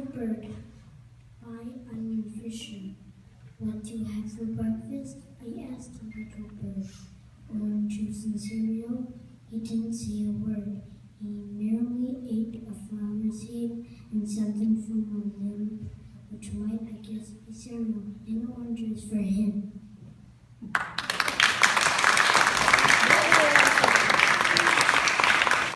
Little Bird. Hi, I'm your fisher. What do you have for breakfast? I asked the little bird. Orange juice and cereal? He didn't say a word. He merely ate a flower seed and something from a limb, which might, I guess, be cereal, and oranges for him.